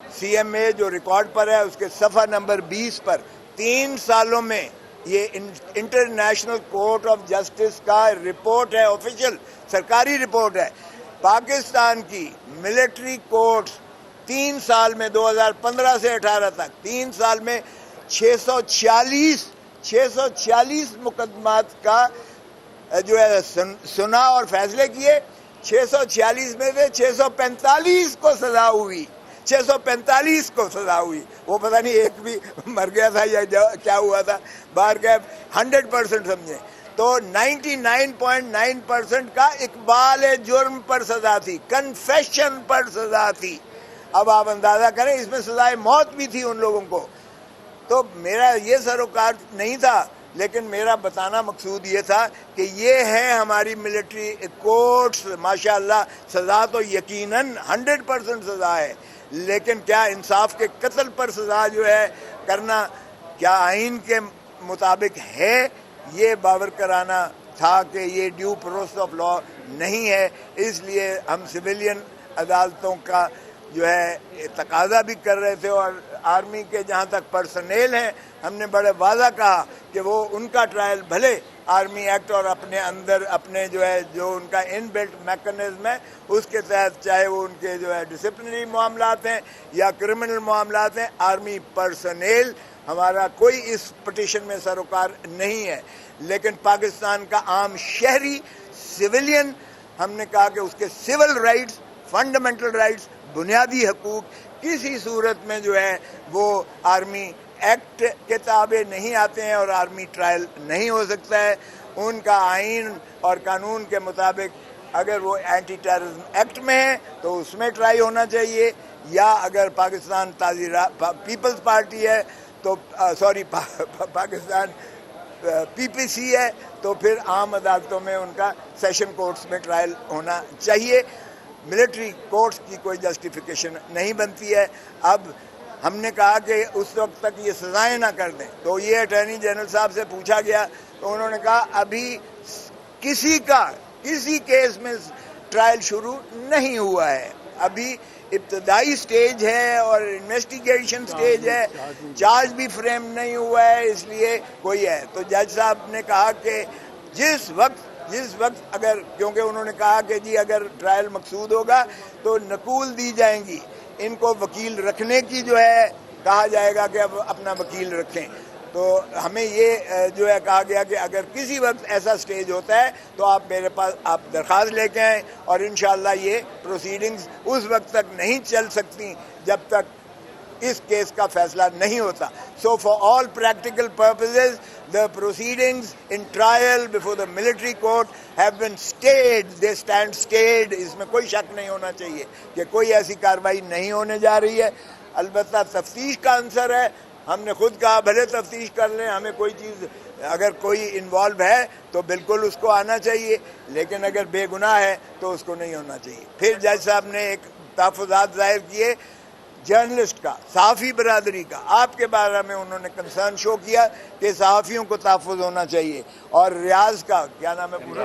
CMA جو record پر ہے اس کے صفحہ نمبر 20 پر 3 سالوں میں یہ انٹرنیشنل کورٹ آف جسٹس کا رپورٹ ہے، آفیشیل سرکاری رپورٹ ہے، پاکستان کی ملٹری کورٹس 3 سال میں 2015 سے 18 تک 3 سال میں 646 مقدمات کا جو ہے سنا اور فیصلے کیے۔ 646 میں سے 645 کو سزا ہوئی، 645 کو سزا ہوئی، وہ پتہ نہیں ایک بھی مر گیا تھا یا کیا ہوا تھا، باہر گئے 100% سمجھیں تو 99.9% کا اقبال جرم پر سزا تھی، کنفیشن پر سزا تھی۔ اب آپ اندازہ کریں اس میں سزائے موت بھی تھی ان لوگوں کو۔ تو میرا یہ سروکار نہیں تھا، لیکن میرا بتانا مقصود یہ تھا کہ یہ ہے ہماری ملٹری کورٹس، ماشاءاللہ سزا تو یقیناً 100% سزا ہے، لیکن کیا انصاف کے قتل پر سزا جو ہے کرنا کیا آئین کے مطابق ہے؟ یہ باور کرانا تھا کہ یہ ڈیو پروسیس آف لا نہیں ہے۔ اس لیے ہم سویلین عدالتوں کا جو ہے تقاضا بھی کر رہے تھے، اور آرمی کے جہاں تک پرسنل ہیں ہم نے بڑے واضح کہا کہ وہ ان کا ٹرائل بھلے آرمی ایکٹ اور اپنے اندر اپنے جو ہے جو ان کا ان بلٹ میکنزم ہے اس کے تحت، چاہے وہ ان کے جو ہے ڈسپلنری معاملات ہیں یا کرمنل معاملات ہیں، آرمی پرسنل ہمارا کوئی اس پٹیشن میں سروکار نہیں ہے، لیکن پاکستان کا عام شہری سویلین ہم نے کہا کہ اس کے سول رائٹس، فنڈامنٹل رائٹس، بنیادی حقوق کسی صورت میں جو ہے وہ آرمی ایکٹ کے تابع نہیں آتے ہیں اور آرمی ٹرائل نہیں ہو سکتا ہے۔ ان کا آئین اور قانون کے مطابق اگر وہ اینٹی ٹیررزم ایکٹ میں ہے تو اس میں ٹرائی ہونا چاہیے، یا اگر پاکستان پیپلز پارٹی ہے تو پاکستان PPC ہے تو پھر عام عدالتوں میں ان کا سیشن کورٹس میں ٹرائل ہونا چاہیے۔ ملٹری کورٹس کی کوئی جسٹیفیکیشن نہیں بنتی ہے۔ اب ہم نے کہا کہ اس وقت تک یہ سزائیں نہ کر دیں، تو یہ اٹارنی جنرل صاحب سے پوچھا گیا تو انہوں نے کہا ابھی کسی کیس میں ٹرائل شروع نہیں ہوا ہے، ابھی ابتدائی سٹیج ہے اور انویسٹیگیشن سٹیج ہے، چارج بھی فریم نہیں ہوا ہے، اس لیے کوئی ہے۔ تو جج صاحب نے کہا کہ جس وقت اگر، کیونکہ انہوں نے کہا کہ جی اگر ٹرائل مقصود ہوگا تو نقول دی جائیں گی، ان کو وکیل رکھنے کی جو ہے کہا جائے گا کہ اب اپنا وکیل رکھیں۔ تو ہمیں یہ جو ہے کہا گیا کہ اگر کسی وقت ایسا سٹیج ہوتا ہے تو آپ میرے پاس آپ درخواست لے کے آئیں، اور انشاءاللہ یہ پروسیڈنگز اس وقت تک نہیں چل سکتی جب تک اس کیس کا فیصلہ نہیں ہوتا۔ So for all practical purposes, the proceedings in trial before the military court have been stayed. They stand stayed. اس میں کوئی شک نہیں ہونا چاہیے کہ کوئی ایسی کارروائی نہیں ہونے جا رہی ہے۔ البتہ تفتیش کا عنصر ہے، ہم نے خود کہا بھلے تفتیش کر لیں، ہمیں کوئی چیز اگر کوئی انوالو ہے تو بالکل اس کو آنا چاہیے، لیکن اگر بے گناہ ہے تو اس کو نہیں ہونا چاہیے۔ پھر جج صاحب نے ایک تحفظات ظاہر کیے جرنلسٹ کا، صحافی برادری کا، آپ کے بارے میں انہوں نے کنسرن شو کیا کہ صحافیوں کو تحفظ ہونا چاہیے، اور ریاض کا کیا نام ہے پورا؟